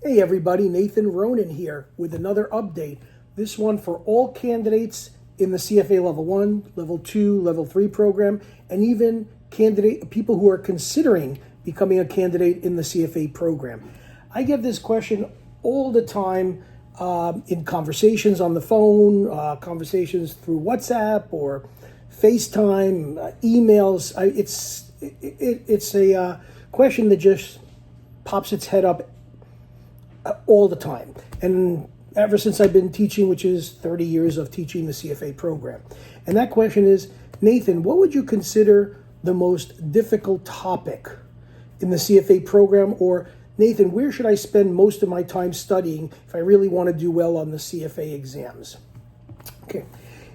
Hey everybody, Nathan Ronen here with another update. This one for all candidates in the CFA Level 1, Level 2, Level 3 program, and even people who are considering becoming a candidate in the CFA program. I get this question all the time in conversations on the phone, conversations through WhatsApp or FaceTime, emails. It's a question that just pops its head up all the time. And ever since I've been teaching, which is 30 years of teaching the CFA program. And that question is, Nathan, what would you consider the most difficult topic in the CFA program? Or Nathan, where should I spend most of my time studying if I really want to do well on the CFA exams? Okay.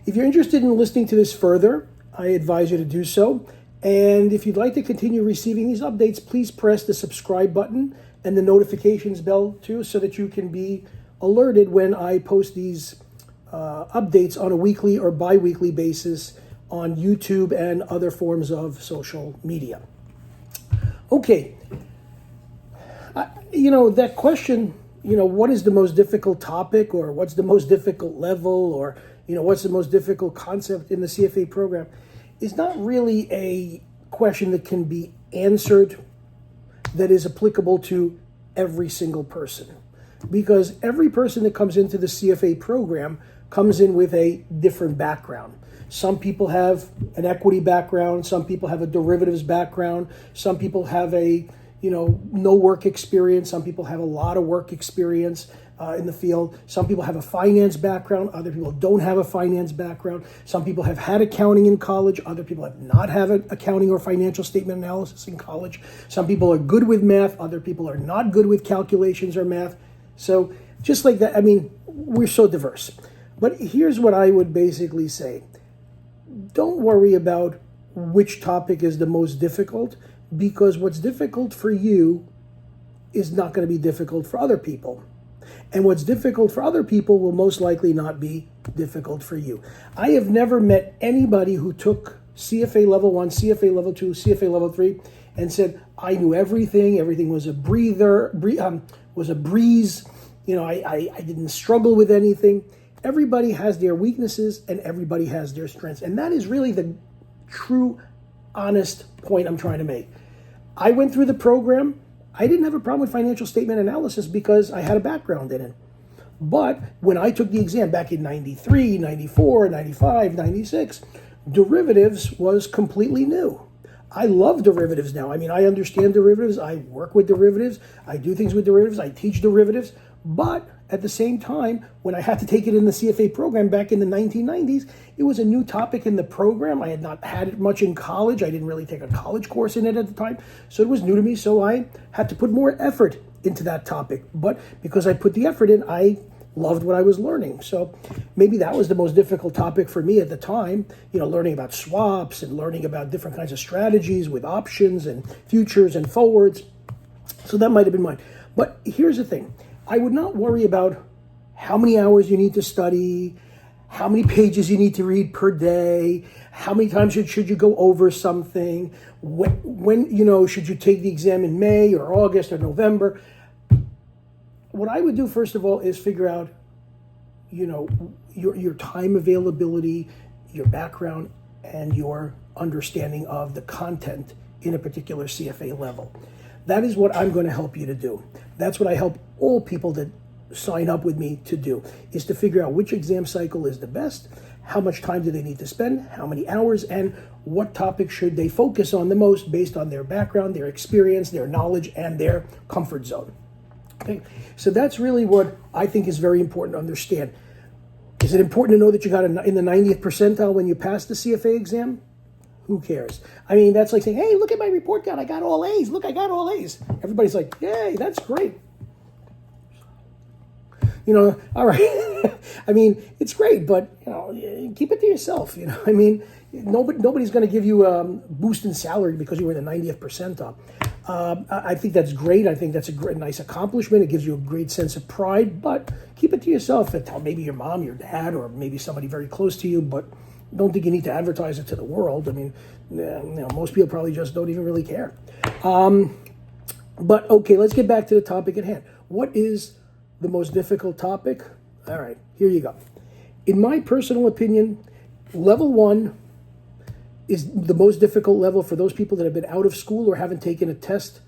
If you're interested in listening to this further, I advise you to do so. And if you'd like to continue receiving these updates, please press the subscribe button and the notifications bell too, so that you can be alerted when I post these updates on a weekly or bi-weekly basis on YouTube and other forms of social media. Okay, that question, what is the most difficult topic, or what's the most difficult level, or what's the most difficult concept in the CFA program, is not really a question that can be answered that is applicable to every single person, because every person that comes into the CFA program comes in with a different background. Some people have an equity background, some people have a derivatives background, some people have a no work experience, some people have a lot of work experience in the field. Some people have a finance background, other people don't have a finance background. Some people have had accounting in college, other people have not had an accounting or financial statement analysis in college. Some people are good with math, other people are not good with calculations or math. So just like that, we're so diverse. But here's what I would basically say. Don't worry about which topic is the most difficult, because what's difficult for you is not going to be difficult for other people. And what's difficult for other people will most likely not be difficult for you. I have never met anybody who took CFA Level 1, CFA Level 2, CFA Level 3 and said, I knew everything was a breeze, I didn't struggle with anything. Everybody has their weaknesses and everybody has their strengths. And that is really the true, honest point I'm trying to make. I went through the program. I didn't have a problem with financial statement analysis because I had a background in it. But when I took the exam back in 93, 94, 95, 96, derivatives was completely new. I love derivatives now. I understand derivatives. I work with derivatives. I do things with derivatives. I teach derivatives. But at the same time, when I had to take it in the CFA program back in the 1990s, it was a new topic in the program. I had not had it much in college. I didn't really take a college course in it at the time. So it was new to me. So I had to put more effort into that topic. But because I put the effort in, I loved what I was learning. So maybe that was the most difficult topic for me at the time, learning about swaps and learning about different kinds of strategies with options and futures and forwards. So that might have been mine. But here's the thing. I would not worry about how many hours you need to study, how many pages you need to read per day, how many times should you go over something, when should you take the exam in May or August or November. What I would do, first of all, is figure out, your time availability, your background, and your understanding of the content in a particular CFA level. That is what I'm going to help you to do. That's what I help all people that sign up with me to do, is to figure out which exam cycle is the best, how much time do they need to spend, how many hours, and what topic should they focus on the most based on their background, their experience, their knowledge, and their comfort zone. Okay, so that's really what I think is very important to understand. Is it important to know that you got in the 90th percentile when you passed the CFA exam? Who cares? That's like saying, hey, look at my report card. I got all A's. Look, I got all A's. Everybody's like, yay, that's great. All right. It's great, but, keep it to yourself. Nobody's going to give you a boost in salary because you were in the 90th percentile. I think that's great. I think that's a nice accomplishment. It gives you a great sense of pride, but keep it to yourself and tell maybe your mom, your dad, or maybe somebody very close to you, but don't think you need to advertise it to the world. Most people probably just don't even really care. But okay, let's get back to the topic at hand. What is the most difficult topic? All right, here you go. In my personal opinion, level 1 is the most difficult level for those people that have been out of school or haven't taken a test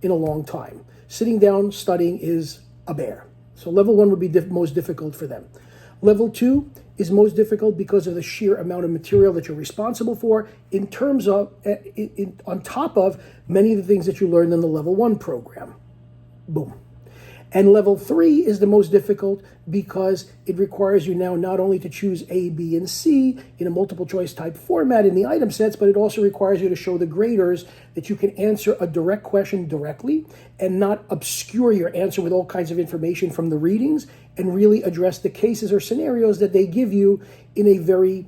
in a long time. Sitting down studying is a bear. So level 1 would be most difficult for them. Level 2 is most difficult because of the sheer amount of material that you're responsible for in terms of, on top of many of the things that you learned in the level 1 program. Boom. And level 3 is the most difficult because it requires you now not only to choose A, B, and C in a multiple choice type format in the item sets, but it also requires you to show the graders that you can answer a direct question directly and not obscure your answer with all kinds of information from the readings, and really address the cases or scenarios that they give you in a very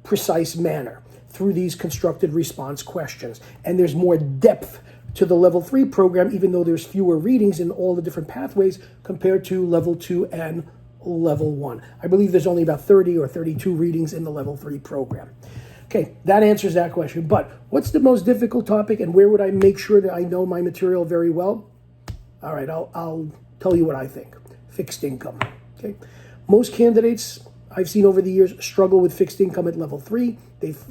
precise manner through these constructed response questions. And there's more depth to the level 3 program, even though there's fewer readings in all the different pathways compared to level 2 and level 1. I believe there's only about 30 or 32 readings in the level 3 program. Okay, that answers that question. But what's the most difficult topic, and where would I make sure that I know my material very well? All right, I'll tell you what I think. Fixed income. Okay, most candidates I've seen over the years struggle with fixed income at level 3. They've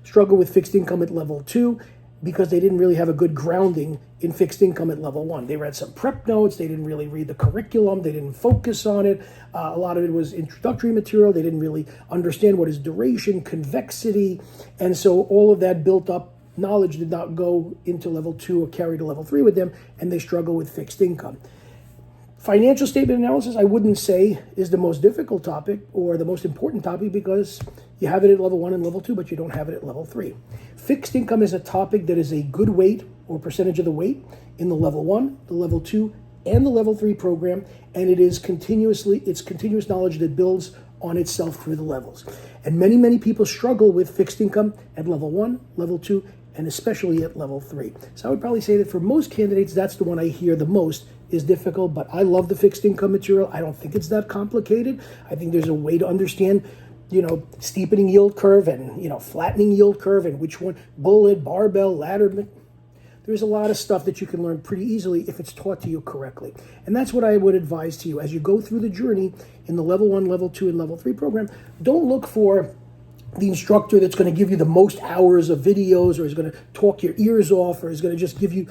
struggled with fixed income at level 2 because they didn't really have a good grounding in fixed income at level 1. They read some prep notes, they didn't really read the curriculum, they didn't focus on it. A lot of it was introductory material, they didn't really understand what is duration, convexity, and so all of that built up knowledge did not go into level 2 or carry to level 3 with them, and they struggle with fixed income. Financial statement analysis, I wouldn't say is the most difficult topic or the most important topic because you have it at level 1 and level 2, but you don't have it at level 3. Fixed income is a topic that is a good weight or percentage of the weight in the level 1, the level 2, and the level 3 program, and it's continuous knowledge that builds on itself through the levels. And many people struggle with fixed income at level 1, level 2, and especially at level 3. So I would probably say that for most candidates, that's the one I hear the most is difficult, but I love the fixed income material. I don't think it's that complicated. I think there's a way to understand, steepening yield curve and, flattening yield curve and which one, bullet, barbell, ladder. There's a lot of stuff that you can learn pretty easily if it's taught to you correctly. And that's what I would advise to you as you go through the journey in the level 1, level 2, and level 3 program. Don't look for the instructor that's going to give you the most hours of videos or is going to talk your ears off or is going to just give you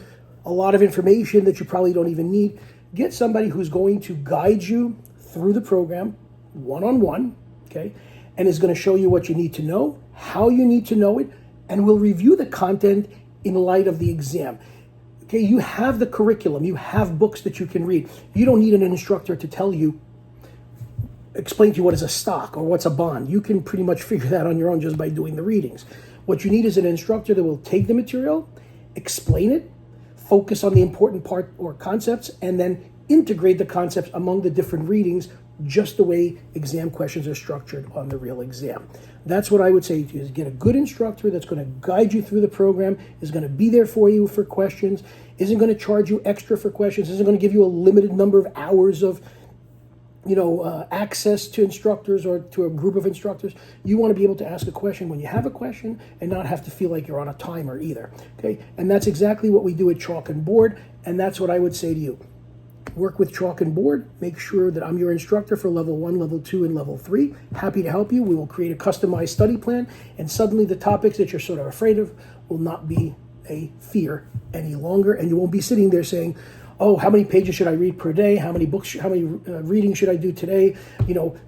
a lot of information that you probably don't even need. Get somebody who's going to guide you through the program one-on-one, okay, and is going to show you what you need to know, how you need to know it, and will review the content in light of the exam. Okay, you have the curriculum, you have books that you can read. You don't need an instructor to explain to you what is a stock or what's a bond. You can pretty much figure that on your own just by doing the readings. What you need is an instructor that will take the material, explain it, focus on the important part or concepts, and then integrate the concepts among the different readings just the way exam questions are structured on the real exam. That's what I would say to you, is get a good instructor that's going to guide you through the program, is going to be there for you for questions, isn't going to charge you extra for questions, isn't going to give you a limited number of hours of access to instructors or to a group of instructors. You want to be able to ask a question when you have a question and not have to feel like you're on a timer either. Okay, and that's exactly what we do at Chalk and Board, and that's what I would say to you. Work with Chalk and Board. Make sure that I'm your instructor for level 1, level 2, and level 3. Happy to help you. We will create a customized study plan, and suddenly the topics that you're sort of afraid of will not be a fear any longer, and you won't be sitting there saying, oh, how many pages should I read per day? How many books, how many readings should I do today?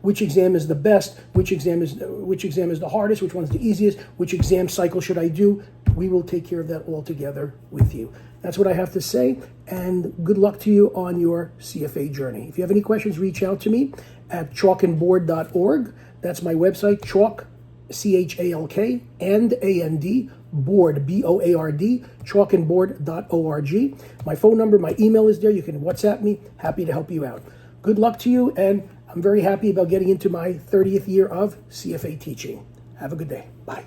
Which exam is the best? Which exam is the hardest? Which one's the easiest? Which exam cycle should I do? We will take care of that all together with you. That's what I have to say, and good luck to you on your CFA journey. If you have any questions, reach out to me at chalkandboard.org. That's my website, chalk, CHALK, and AND, board, BOARD, chalkandboard.org. My phone number, my email is there. You can WhatsApp me. Happy to help you out. Good luck to you, and I'm very happy about getting into my 30th year of CFA teaching. Have a good day. Bye.